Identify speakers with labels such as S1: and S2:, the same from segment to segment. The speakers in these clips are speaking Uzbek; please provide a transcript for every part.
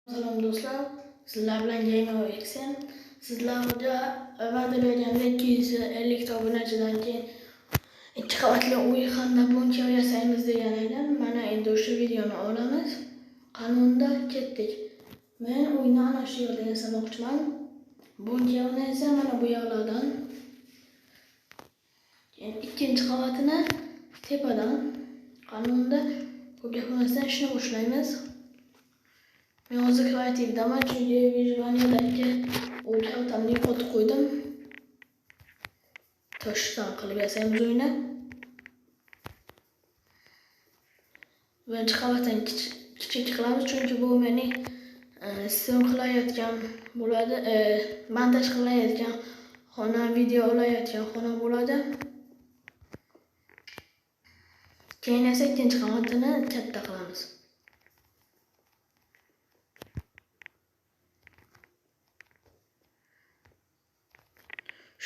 S1: Salom do'stlar, sizlar bilan Gamer Xen. Sizlarga va'dalayotgandek 250 ta obunachidan keyin 2 qavatli uy hamda bunker yasaymiz degan edim. Mana endi o'sha videoni olamiz. Qanunda ketdik. Men uyni ana shu yerda yasamoqchiman. Bunkerni esa mana bu yerlardan. Keyin ikkinchi qavatini tepadan. Qanunda ko'p gapirmasdan ishni boshlaymiz. Men hozir kreativdaman, chunki Visualiyadagi o'y kalitamni yo'qotib qo'ydim. Toshdan qilib yasaymiz uyni. Birinchi qavatdan kichik qilamiz, chunki bu mening sistem qilayotgan bo'ladi, montaj qilayotgan xona, video olayotgan xona bo'ladi. Keyin esa ikkinchi qavatini katta qilamiz.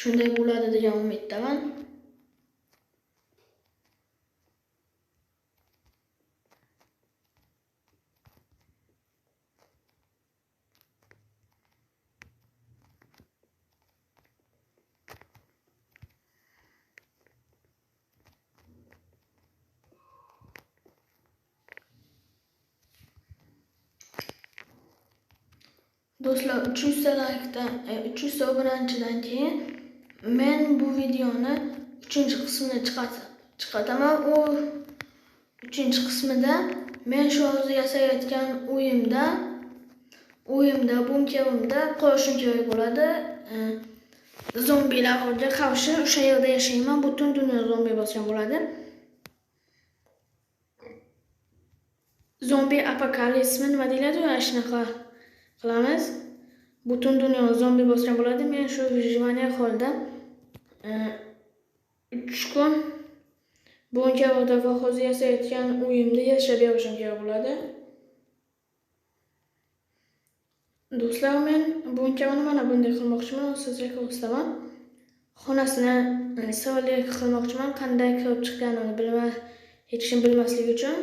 S1: Shunday bo'ladi degan umiddaman. Do'stlar, 300 ta likedan 300 ta obunachidan keyin men bu videoni 3-qismini chiqartaman. U 3-qismida men shu hozir yasayotgan uyimda, bunkerimda qolishim kerak bo'ladi. Zombilarga qarshi o'sha yerda yashayman. Butun dunyo zombi bosgan bo'ladi. Zombi apokalipsmi nima deyiladi, ana shunaqa qilamiz. Butun dunyo zombi bosgan bo'ladi. Men shu Vijvaniya holda 3 kun bunkerda va hozir yasayotgan uyimda yashab yurishim kerak bo'ladi. Do'stlar, men bunkerni mana bunday qilmoqchiman. Sizga ko'rsataman. Xonasini sirli qilmoqchiman. Qanday kirib chiqqanini hech kim bilmasligi uchun.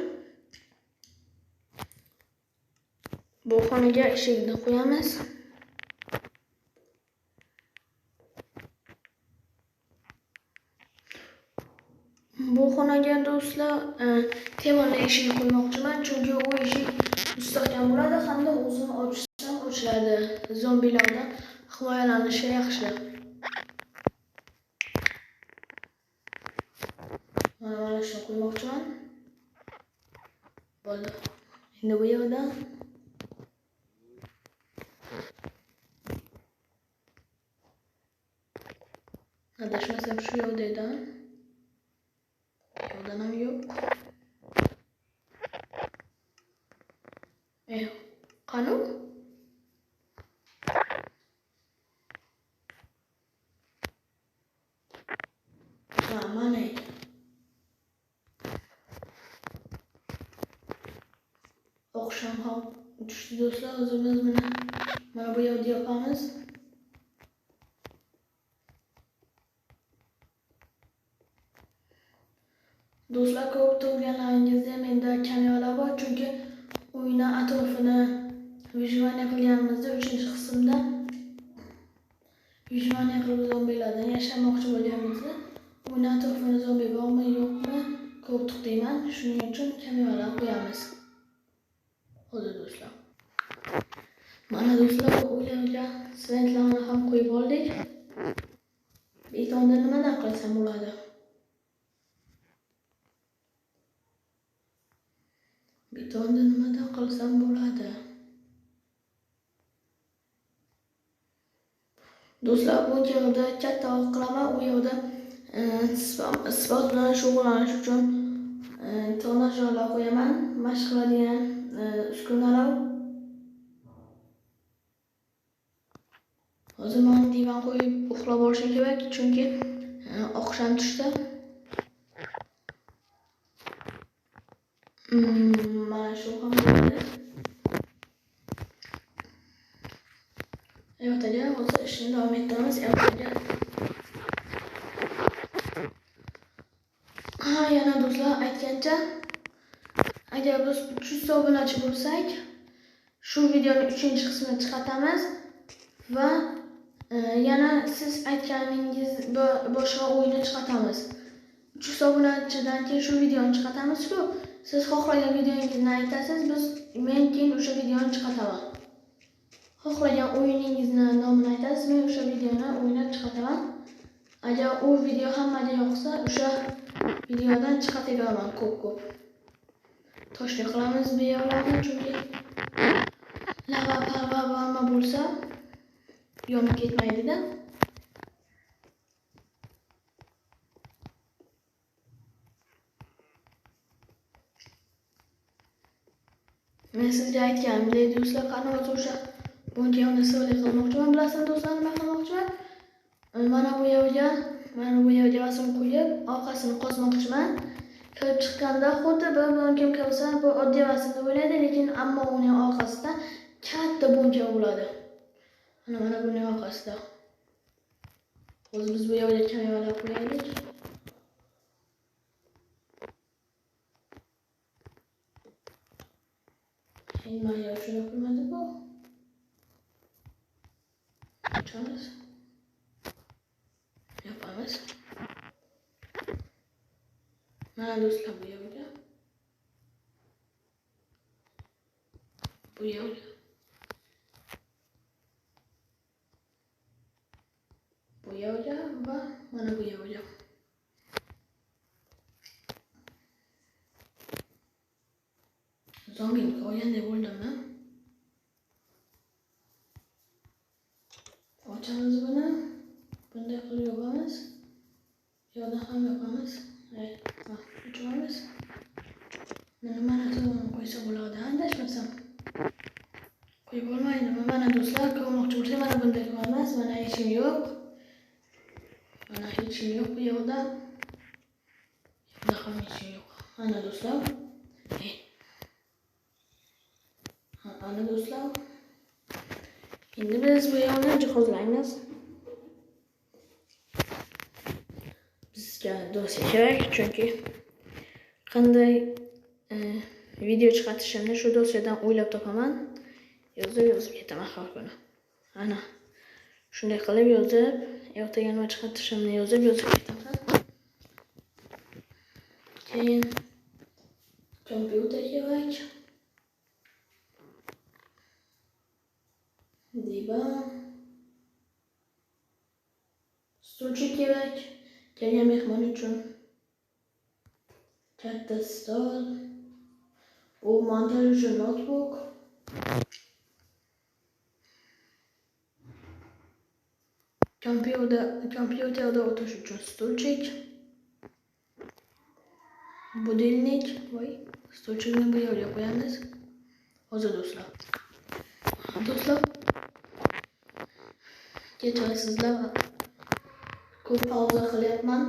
S1: Bu xonaga eshikni qo'yamiz. Bu xonaga do'stlar temirli eshik qo'ymoqchiman, chunki u eshik mustahkam bo'ladi hamda o'zini ochishdan ochiladi. Zombilardan himoyalanishi yaxshi. Mana shuni qo'ymoqchiman. Bo'ldi. Endi bu yerda adashmasam shu yerda edi. Yo'ldan ham yo'q. Qani? Mana edi. Oqshom ham tushdi do'stlar. Hozir biz mana bu yerda yopamiz. Do'stlar, ko'rib turganlaringizda menda kameralar bor, chunki uyni atrofini Vijvaniya qilganimizda 3-qismda Vijvaniya qilib zombilardan yashamoqchi bo'lganimizda uyni atrofini zombi bormi yo'qmi ko'rdik deyman. Shuning uchun kameralar qo'yamiz. Hozir do'stlar. Mana do'stlar, u yerga sventlarni ham qo'yib oldik. Betonda nimadan qilsam bo'ladi? Betonda nimadan qilsam bo'ladi? Do'stlar, bu yerda kattaroq qilaman. U yerda sport bilan shug'ullanish uchun trenajyorlar qo'yaman. Mashq qiladigan uskunalar. Hozir men divan qo'yib uxlab olishim kerak, chunki oqshom tushdi. Mana shu ham bo'ldi. Ertaga hozir ishni davom ettiramiz. Ertaga yana do'stlar aytgancha, agar biz 300 ta obunachi bo'lsak, shu videoning 3-qismini chiqaramiz va yana siz aytganingiz boshqa o'yinni chiqaramiz. 300 obunachidan keyin shu videoni chiqaramiz-ku. Siz xohlagan videongizni aytasiz, men keyin o'sha videoni chiqaraman. Xohlagan o'yiningizni nomini aytasiz, men o'sha videoni o'ynab chiqaraman. Agar u video hammaga yoqsa, o'sha videodan chiqartiraman ko'p. Toshli qilamiz bu yerlarni, chunki lava parva bo'lsa yonib ketmaydi-da. Men sizga aytganimdek, do'stlar, qani o'sha bunga sirli qilmoqchiman. Bilasizmi do'stlar, nima qilmoqchiman? Mana bu yerga rasm qo'yib, orqasini qozmoqchiman. Kirib chiqqanda xuddi bir bunkim kirsa, bu oddiy rasmni o'ylaydi, lekin ammo uning orqasida katta bunka bo'ladi. Mana buning orqasida. Hozir biz bu yerga kameralar qo'yaylik. Mayya shuni qilmadi bu. Açamiz. Yapamiz. Mana do'stlar, bu yerga. Bu yerga. Bu yerga va mana bu yerga. Zombini qo'yganday bo'ldimmi? Ochamiz buni. Bunday qilib yopamiz. Yo'da ham yopamiz. Ochamiz. Mana to'g'ri qo'ysa bo'ladi, adashmasam. Qo'yib bo'lmaydimi? Mana do'stlar, ko'rmoqchi bo'lsangiz, mana bunday qilamiz. Mana hechim yo'q. Mana hechim yo'q bu yerda. Yo'da ham hechim yo'q. Mana do'stlar. Ana do'stlar. Endi biz bu yerni jihozlaymiz. Bizga dosya kerak, chunki qanday video chiqarishimni shu dosyadan o'ylab topaman. Yozib ketaman har kuni. Ana shunday qilib yozib, ertaga nima chiqarishimni yozib ketaman. Keyin kompyuter kerak. Divan. Stulchi kerak. Kelgan mehmon uchun. Katta stol. U montaj uchun notebook. Kompyuterda o'tirish uchun stulchik. Budilnik. Stulchikni bu yerga qo'yamiz. Hozir do'stlar. Kechirsizlar, ko'p pauza qilyapman.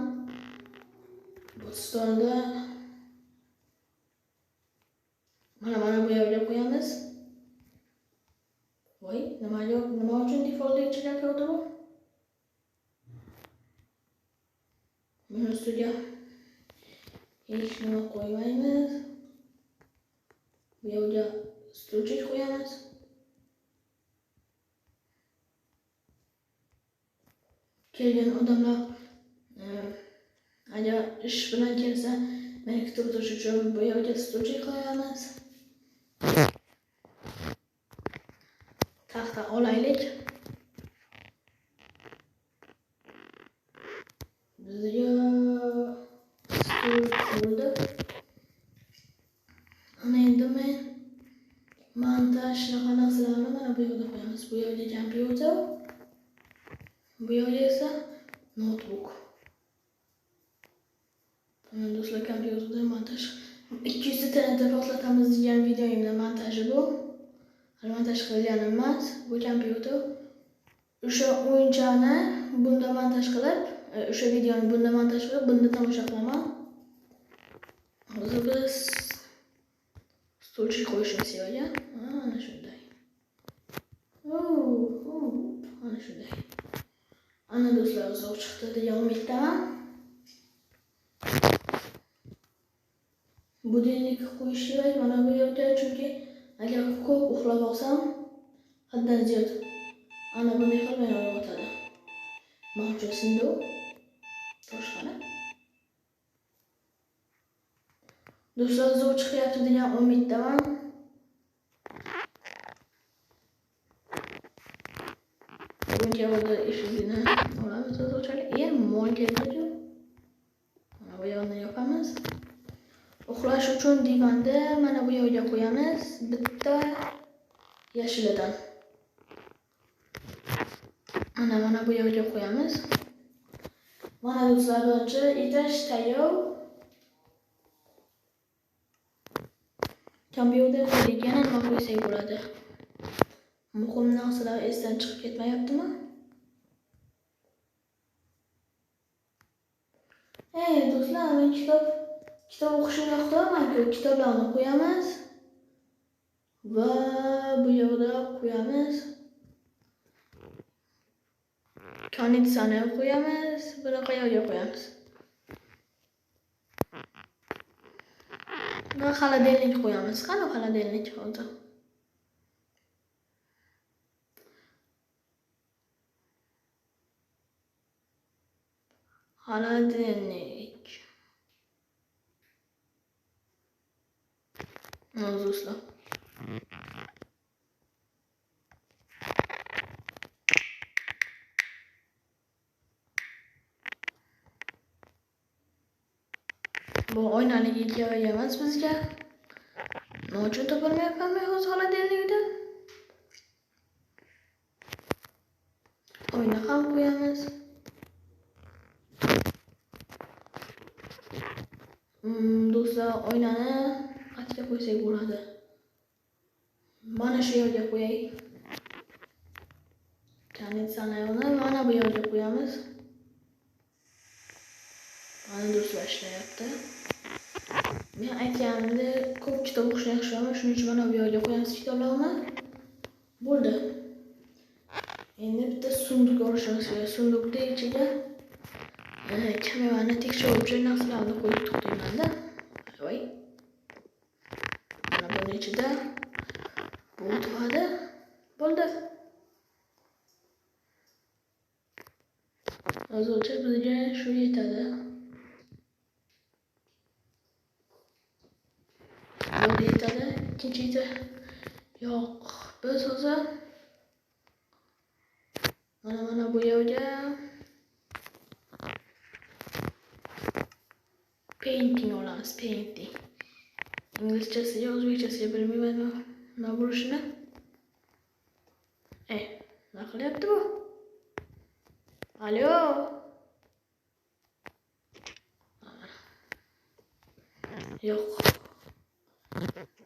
S1: Bu stolda mana bu yerga qo'yamiz. Nima uchun default ichiga kirdi bu? Buni ustiga hech nima qo'ymaymiz. Bu yerga stulchik qo'yamiz. Kelgan odamlar agar ish bilan kelsa, meni kutib o'tirish uchun bu yerga stulchik qo'yamiz. Taxta olaylik. Bizga stul bo'ldi. Ana endi men montaj narsalarni mana bu yerga qo'yamiz. Bu yerga kompyuter. Bu yerga esa notebook. Mana do'stlar, kompyuterda montaj 200 TNT portlatamiz degan videoimda montaji bu. Hali montaj qilganim emas. Bu kompyuter o'sha o'yinchani bunda montaj qilib, o'sha videoni bunda montaj qilib, bunda tomosha qilaman. Hozir biz stulchik qo'yishimiz kerak. Mana shunday. Mana shunday. Ana do'stlar, uzoq chiqdi degan umiddaman. Budilnik qo'yish kerak mana bu yerga, chunki agar ko'p uxlab olsam haddan ziyod ana bunday qilmay uyg'otadi. Mavjud sindu toshqana. Do'stlar, zo'r chiqyapti degan umiddaman. Bunga o'zi eshigini olamiz o'zchalik. Mol keldi-ku. Mana bu yoqni yopamiz. Uxlash uchun divanda mana bu yerga qo'yamiz. Bitta yashilidan. Mana bu yerga qo'yamiz. Mana do'stlar, birinchi etash tayyor. Kompyuter yana nima qo'ysak bo'ladi? Muhim narsalar esdan chiqib ketmayaptimi? Do'stlar, men kitob o'qishni yoqtiraman-ku. Kitoblarni qo'yamiz va bu yerda qo'yamiz. Konditsioner qo'yamiz. Buni qayerga qo'yamiz? Va xolodilnik qo'yamiz. Qani xolodilnik hozir? Xolodilnik. Do'stlar. Bu oynalik kerak emas bizga. Nima uchun topolmayapmanmi hozir xolodilnikda? Oyna ham qo'yamiz. Do'stlar, oynani qayerga qo'ysak bo'ladi? Mana shu yerga qo'yay. Konditsionerni mana bu yerga qo'yamiz. Mana do'stlar, ishlayapti. Men aytganimdek, ko'p kitob o'qishni yaxshi ko'raman, shuning uchun mana bu yerga qo'yamiz kitoblarni. Bo'ldi. Endi bitta sunduq olishimiz kerak. Sunduqning ichiga kamerani tekshiruvchi narsalarni qo'yib to'xtayman-da. Voy. Mana buning ichida bu turadi. Bo'ldi. Hozircha bizga shu yetadi. Bu yetadi. Ikkinchi yo'q. Biz hozir mana bu yerga painting olamiz. Painting. Inglizchasiga, o'zbekchasiga bilmayman nima bo'lishini. Nima qilyapti bu? Alo. Yo'q.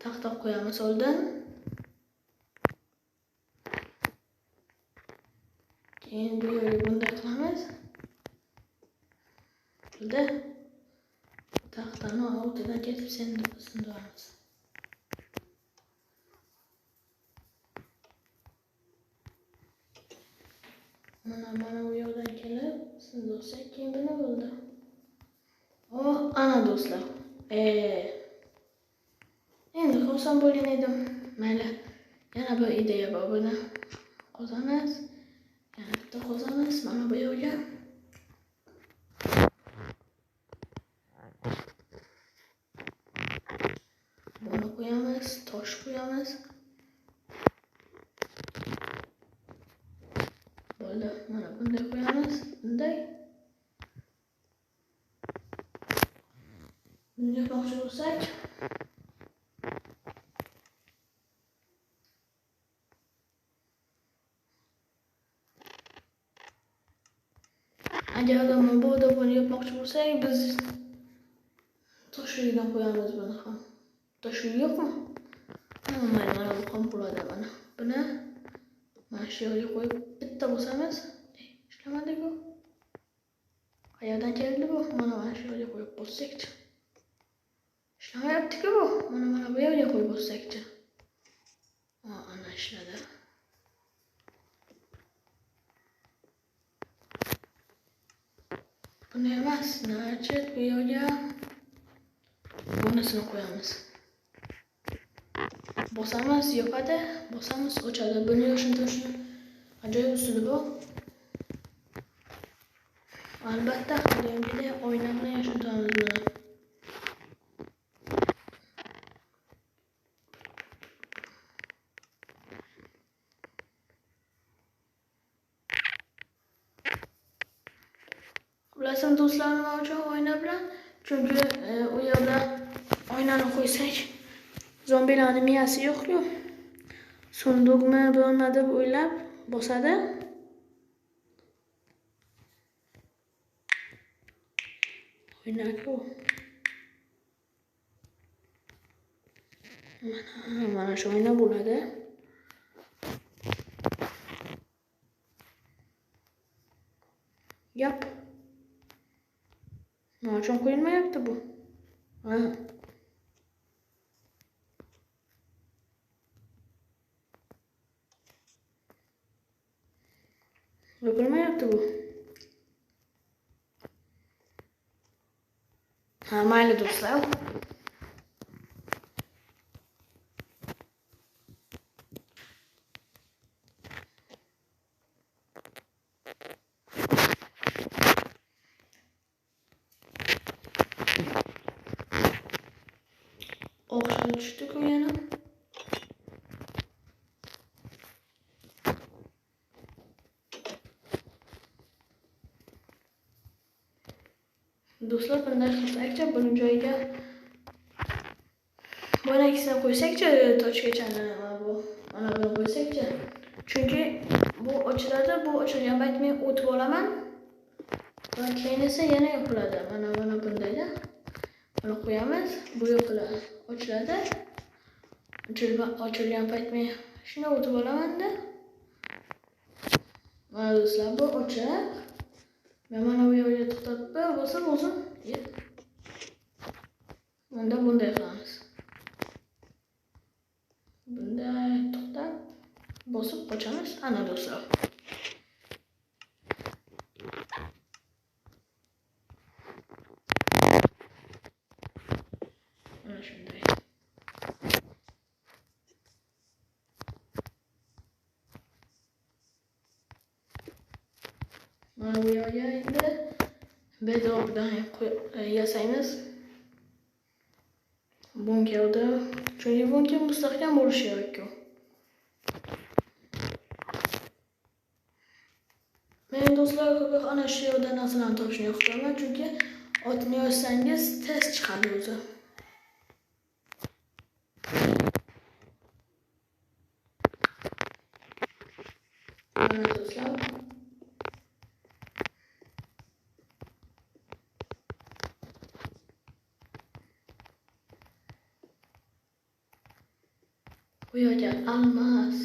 S1: Taxta qo'yamiz oldin. Keyin bu yerga bunday qilamiz. Bo'ldi. Taxtani ortidan ketib sindiramiz. Mana bu yerdan kelib sindirsak, keyin buni bo'ldi. Ana do'stlar. Endi xursand bo'lgan edim. Mayli. Yana bir ideya bor, buni qozamiz. Yana bitta qozamiz mana bu yerga. Buni qo'yamiz, tosh qo'yamiz. Bo'ldi. Mana bunday qo'yamiz. Bunday. Buni yapmoqchi bo'lsak, agar buni yapmoqchi bo'lsak, biz toshligidan qo'yamiz buni ham. Toshlik yo'qmi? Mana bu ham bo'ladi mana. Buni mana shu yerga qo'yib bitta bosamiz. Ishlamadi-ku. Qayerdan keldi bu? Mana shu yerga qo'yib bossak-chi. Ishlamayapti-ku bu. Mana bu yerga qo'yib bossak-chi. Ana ishladi. Buni emas, nachet bu yerga bunisini qo'yamiz. bosamiz, yopadi, bosamiz, ochadi. Buni yoshlantirishni ajoyib usuli bu. Albatta, hademgidek oyna bilan yoshlantiramiz buni. Bilasizmi do'stlar, nima uchun oyna bilan? Chunki u yerda oynani qo'ysak, zombilarning miyasi yo'q-ku. Sunduqmi bo'lma deb o'ylab bosadi. Oyna-ku. Mana shu oyna bo'ladi. Yap. Nima uchun qo'yilmayapti bu? Yopilmayapti bu. Mayli do'stlar. O'xshab tushdi-ku yana. Do'stlar, bunday qilsakcha, buni joyiga mana ikkisini qo'ysakcha, tochkachani mana buni qo'ysakcha. Chunki bu ochiladi, bu ochilgan payt men o'tib olaman. Va keyin esa yana yopiladi. Mana bundayda. Buni qo'yamiz, bu yopiladi, ochiladi. Ochilgan payt men shuni o'tib olaman-da. Mana do'stlar, bu ochiq. Men mana bu yerga to'xtatib bosib o'zim. Bunda bunday qilamiz. Bunday to'xtab bosib ochamiz. Ana do'stlar. Mana shunday. Mana bu yerga endi bedrockdan yasaymiz. Bunkerda, chunki bunker mustahkam bo'lishi kerak-ku. Men do'stlar, ko'proq ana shu yerda narsalarni topishni yoqtiraman, chunki otni yozsangiz tez chiqadi o'zi. Mana do'stlar. Bu yerga almas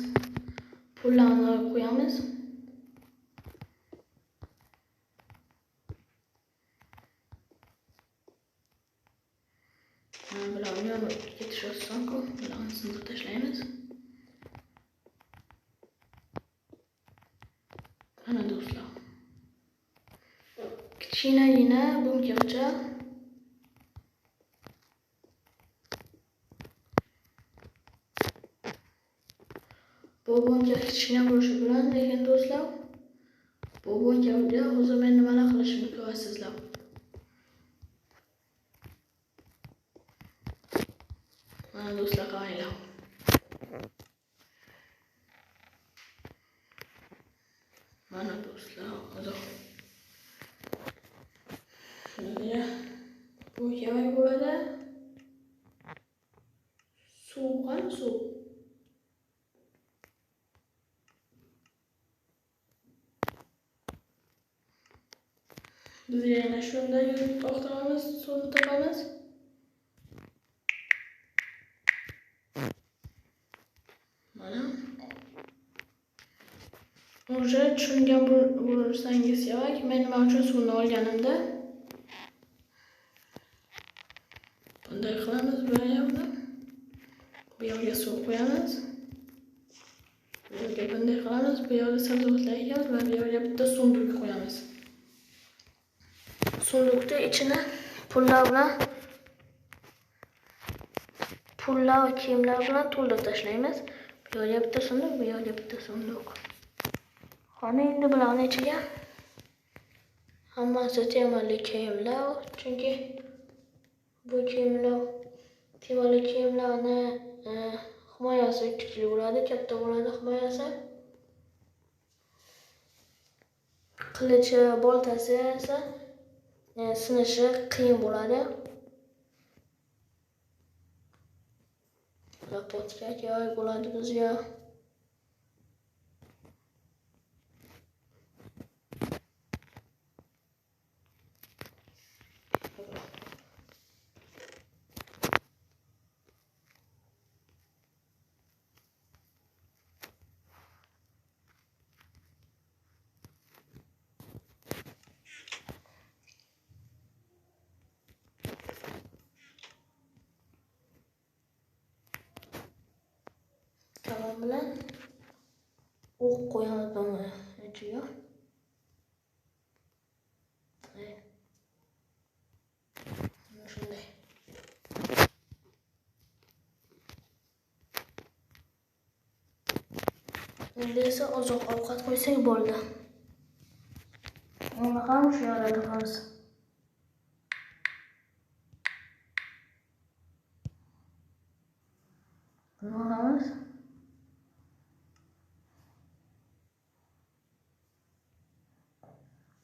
S1: pullarni qo'yamiz. Bularni yorib ketish oson-ku. Bularni sindirib tashlaymiz. Ana do'stlar. Kichkinagina bunkercha. Bu bunker kichkina bo'lishi bilan, lekin do'stlar, bu bunkerga hozir men nimalar qilishimni ko'rasizlar. Mana do'stlar, qaranglar. Mana do'stlar, hozir bu kerak bo'ladi. Suv. Biz yana shunda yurib to'xtamiz, suvni topamiz. Mana. O'sha tushungan bo'lsangiz kerak, men nima uchun suvni olganimda. Bunday qilamiz, bu yerda. Bu yerga suv qo'yamiz. Bu yerga bunday qilamiz, bu yerga sabzavotlar ekamiz va bu yerga bitta sunduq qo'yamiz. Sunduqda ichini pullar pullar va kiyimlar bilan to'ldirib tashlaymiz. Bu yerga bitta sunduq, bu yerga bitta sunduq. Qani endi bularni ichiga hammasi temirli kiyimlar, chunki bu kiyimlar temirli kiyimlarni himoyasi kuchli bo'ladi, katta bo'ladi himoyasi. Qilichi, boltasi esa sinishi qiyin bo'ladi. Lapotga kerak bo'ladi bizga. Tamam bilan o'q qo'yamiz buni ichiga. Shunday. Endi esa oziq ovqat qo'ysak bo'ldi. Uni ham shu yerga taqamiz. Buni olamiz.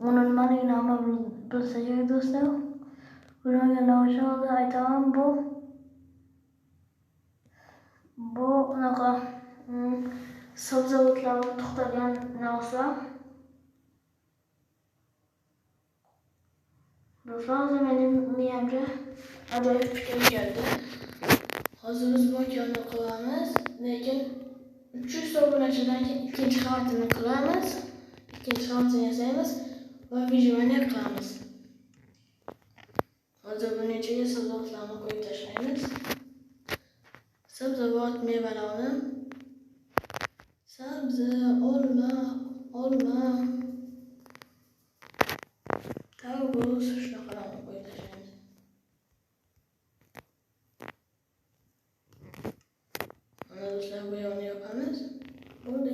S1: Uni nimaligini hamma bilsa kerak do'stlar. Bilmaganlar uchun hozir aytaman, bu unaqa sabzavotlarni to'xtagan narsa. Do'stlar, mening miyamga ajoyib fikr keldi. Hozir biz bunkani qilamiz, lekin 300 obunachidan keyin ikkinchi qavatini qilamiz. Ikkinchi qavatini yasaymiz va videoni qilamiz. Hozir buni ichiga sabzavotlarni qo'yib tashlaymiz. Sabzavot mevalarni sabzi, olma, tarvuz shunaqalarni qo'yib tashlaymiz. Mana do'stlar, bu yoqni yopamiz. Bo'ldi.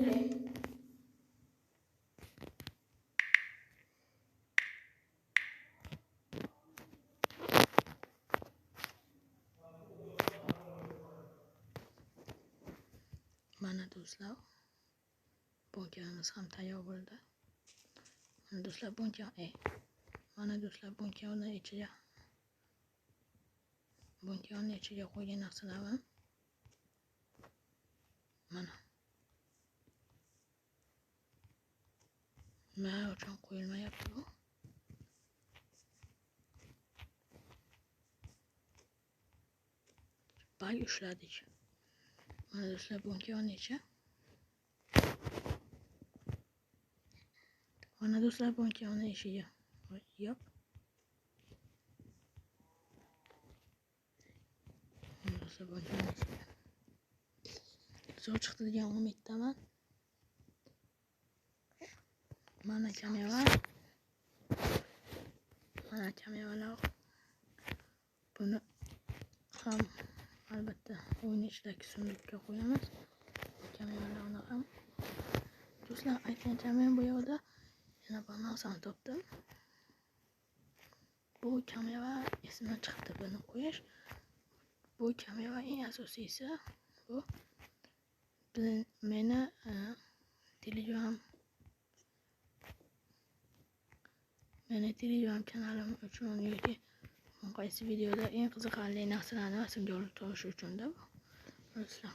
S1: Mana do'stlar, bunkerimiz ham tayyor bo'ldi. Mana do'stlar, bunkerning ichiga qo'ygan narsalarim. Mana. Nima uchun qo'yilmayapti bu? Bay ushladik. Mana do'stlar, bunkerning ichi. Mana do'stlar, bunkerning ishiga yop. Mana do'stlar, bunkerning ishiga. Zo'r chiqdi degan umiddaman. Mana kameralar. Buni ham albatta o'yin ichidagi sunduqqa qo'yamiz. Kameralarni ham. Do'stlar, aytgancha men bu yerda yana bir narsani topdim. Bu kamera esimdan chiqdi buni qo'yish. Bu kamera eng asosiysi bu meni Telegram kanalim uchun yoki qaysi videoda eng qiziqarli narsalarni rasmga olib turish uchun-da bu. Do'stlar,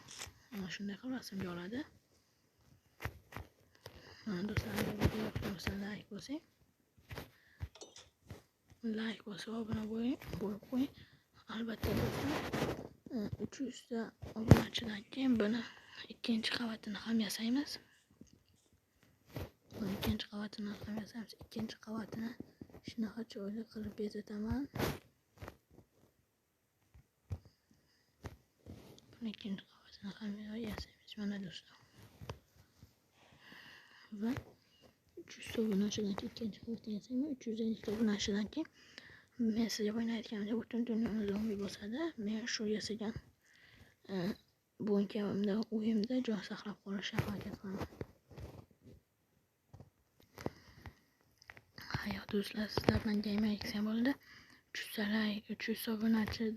S1: mana shunday qilib rasmga oladi. Mana do'stlar, video yoqsa like bosing. Like bosib obuna bo'lib qo'ying. Albatta do'stlar, 300 ta obunachidan keyin buni ikkinchi qavatini ham yasaymiz. Ikkinchi qavatini shunaqa chiroyli qilib bezataman. Buni ikkinchi qavatini ham yasaymiz. Mana do'stlar. Va 300 ta obunachidan keyin ikkinchi qavatini yasaymiz. 350 ta obunachidan keyin men sizga o'ynayotganimda butun dunyoni zombi bosadi. Men shu yasagan bu kabi o'yimda jon saqlab qolishga harakat qilaman. Hayot do'stlar, sizlar bilan Game Action bo'ldi. 300 obunachidan